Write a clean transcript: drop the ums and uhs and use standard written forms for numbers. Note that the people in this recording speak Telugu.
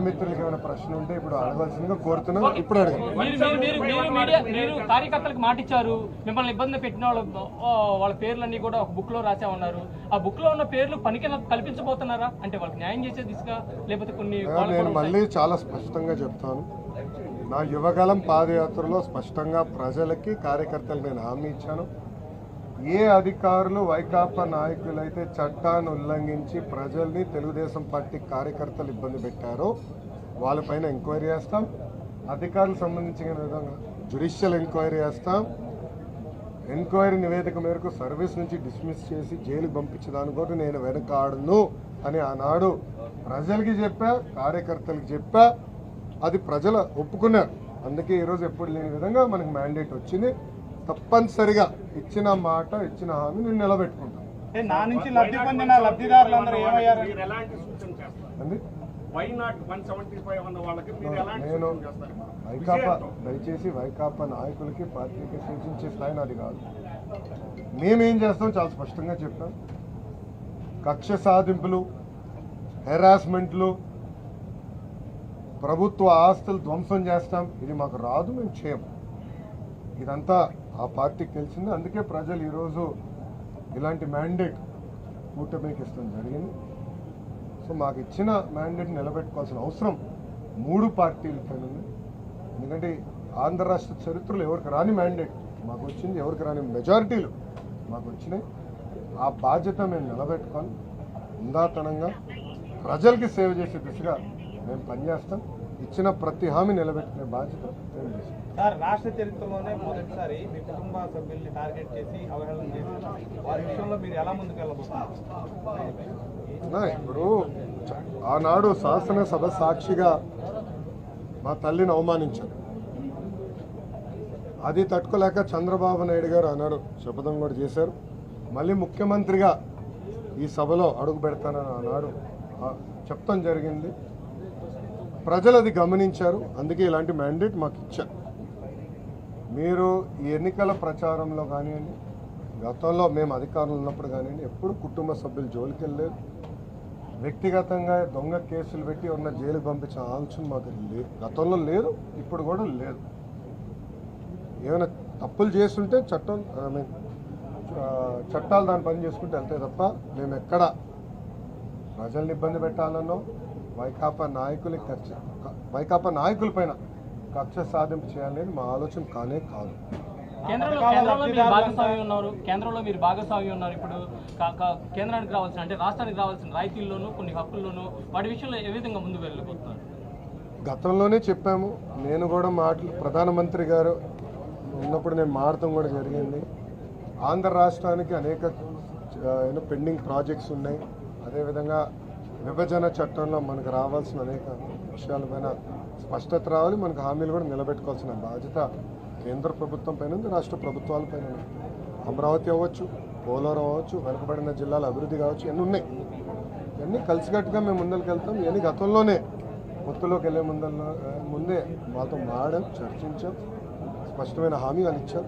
మిత్రులకి ఏమైనా ప్రశ్న ఉంటే ఇప్పుడు అడగాల్సిందిగా కోరుతున్నాం. ఇప్పుడు మీరు కార్యకర్తలకు మాట ఇచ్చారు, మిమ్మల్ని ఇబ్బంది పెట్టిన వాళ్ళ పేర్లన్నీ కూడా ఒక బుక్ లో రాసా ఉన్నారు. ఆ బుక్ లో ఉన్న పేర్లు పనికి కల్పించబోతున్నారా? అంటే వాళ్ళకి న్యాయం చేసే దిశగా లేకపోతే కొన్ని నేను మళ్ళీ చాలా స్పష్టంగా చెప్తాను. నా యువగలం పాదయాత్రలో స్పష్టంగా ప్రజలకి కార్యకర్తలకు నేను హామీ ఇచ్చాను. ఏ అధికారులు వైకాపా నాయకులైతే చట్టాన్ని ఉల్లంఘించి ప్రజల్ని తెలుగుదేశం పార్టీ కార్యకర్తలు ఇబ్బంది పెట్టారో వాళ్ళపైన ఎంక్వైరీ చేస్తాం. అధికారులకు సంబంధించిన విధంగా జ్యుడిషియల్ ఎంక్వైరీ చేస్తాం. ఎంక్వైరీ నివేదిక మేరకు సర్వీస్ నుంచి డిస్మిస్ చేసి జైలుకి పంపించడానికి కూడా నేను వెనకాడను అని ఆనాడు ప్రజలకి చెప్పా, కార్యకర్తలకు చెప్పా. అది ప్రజలు ఒప్పుకున్నారు. అందుకే ఈరోజు ఎప్పుడు లేని విధంగా మనకు మ్యాండేట్ వచ్చింది. తప్పనిసరిగా ఇచ్చిన మాట, ఇచ్చిన హామీ నేను నిలబెట్టుకుంటాను. నా నుంచి లబ్ధి పొందిన లబ్ధిదారులందరూ ఏమయ్యారు? నేను వైకాపా, దయచేసి వైకాపా నాయకులకి పార్టీకి సూచించే స్థాయి నాది కాదు. మేమేం చేస్తాం చాలా స్పష్టంగా చెప్పాం. కక్ష సాధింపులు, హెరాస్మెంట్లు, ప్రభుత్వ ఆస్తులు ధ్వంసం చేస్తాం, ఇది మాకు రాదు, మేము చేయము. ఇదంతా ఆ పార్టీకి తెలిసింది. అందుకే ప్రజలు ఈరోజు ఇలాంటి మ్యాండేట్ కూటమికి ఇష్టం జరిగింది. సో మాకు ఇచ్చిన మ్యాండేట్ నిలబెట్టుకోవాల్సిన అవసరం 3 పార్టీలపైన ఉంది. ఎందుకంటే ఆంధ్ర రాష్ట్ర చరిత్రలో ఎవరికి రాని మ్యాండేట్ మాకు వచ్చింది, ఎవరికి రాని మెజారిటీలు మాకు వచ్చినాయి. ఆ బాధ్యత మేము నిలబెట్టుకోవాలి. ఉందాతనంగా ప్రజలకి సేవ చేసే దిశగా మేము పనిచేస్తాం. ఇచ్చిన ప్రతి హామీ నిలబెట్టుకునే బాధ్యత మేము చేస్తాం. సార్, రాష్ట్ర చరిత్రలోనే మొదటిసారి మీ కుటుంబ సభ్యుల్ని టార్గెట్ చేసి అవహేళన చేసి వారి విషయంలో మీరు ఎలా ముందుకెళ్ళబోతున్నారు? ఇప్పుడు ఆనాడు శాసనసభ సాక్షిగా మా తల్లిని అవమానించారు. అది తట్టుకోలేక చంద్రబాబు నాయుడు గారు ఆనాడు శపథం కూడా చేశారు. మళ్ళీ ముఖ్యమంత్రిగా ఈ సభలో అడుగు పెడతానని ఆనాడు చెప్తాం జరిగింది. ప్రజలు అది గమనించారు. అందుకే ఇలాంటి మ్యాండేట్ మాకు ఇచ్చారు. మీరు ఈ ఎన్నికల ప్రచారంలో కానివ్వండి, గతంలో మేము అధికారంలో ఉన్నప్పుడు కానివ్వండి, ఎప్పుడు కుటుంబ సభ్యులు జోలికి వెళ్ళలేదు. వ్యక్తిగతంగా దొంగ కేసులు పెట్టి ఉన్న జైలుకి పంపించిన ఆలోచన మాకు లేదు, గతంలో లేదు, ఇప్పుడు కూడా లేదు. ఏమైనా తప్పులు చేస్తుంటే చట్టాలు దాని పని చేసుకుంటే వెళ్తాయి తప్ప మేము ఎక్కడ ప్రజల్ని ఇబ్బంది పెట్టాలనో వైకాపా నాయకులపైన కక్ష సాధింపు చేయాలనేది మా ఆలోచన కానే కాదు. కేంద్రంలో మీరు భాగస్వామ్యం ఉన్నారు. ఇప్పుడు కేంద్రానికి రావాల్సిన, అంటే రాష్ట్రానికి రావాల్సిన రాయితీల్లోనూ కొన్ని హక్కుల్లోనూ వాటి విషయంలో ఏ విధంగా ముందుకు వెళ్ళిపోతున్నారు? గతంలోనే చెప్పాము. నేను కూడా ప్రధానమంత్రి గారు ఉన్నప్పుడు నేను మారటం కూడా జరిగింది. ఆంధ్ర రాష్ట్రానికి అనేక పెండింగ్ ప్రాజెక్ట్స్ ఉన్నాయి. అదేవిధంగా విభజన చట్టంలో మనకు రావాల్సిన అనేక విషయాలపైన స్పష్టత రావాలి. మనకు హామీలు కూడా నిలబెట్టుకోవాల్సిన బాధ్యత కేంద్ర ప్రభుత్వం పైన ఉంది, రాష్ట్ర ప్రభుత్వాల పైన ఉంది. అమరావతి అవ్వచ్చు, పోలవరం అవ్వచ్చు, వెనుకబడిన జిల్లాల అభివృద్ధి కావచ్చు, ఇవన్నీ ఉన్నాయి. ఇవన్నీ కలిసికట్టుగా మేము ముందరికి వెళ్తాం. ఇవన్నీ గతంలోనే పొత్తులోకి వెళ్ళే ముందే వాళ్ళతో మాడాం, చర్చించాం, స్పష్టమైన హామీ వాళ్ళు ఇచ్చాం.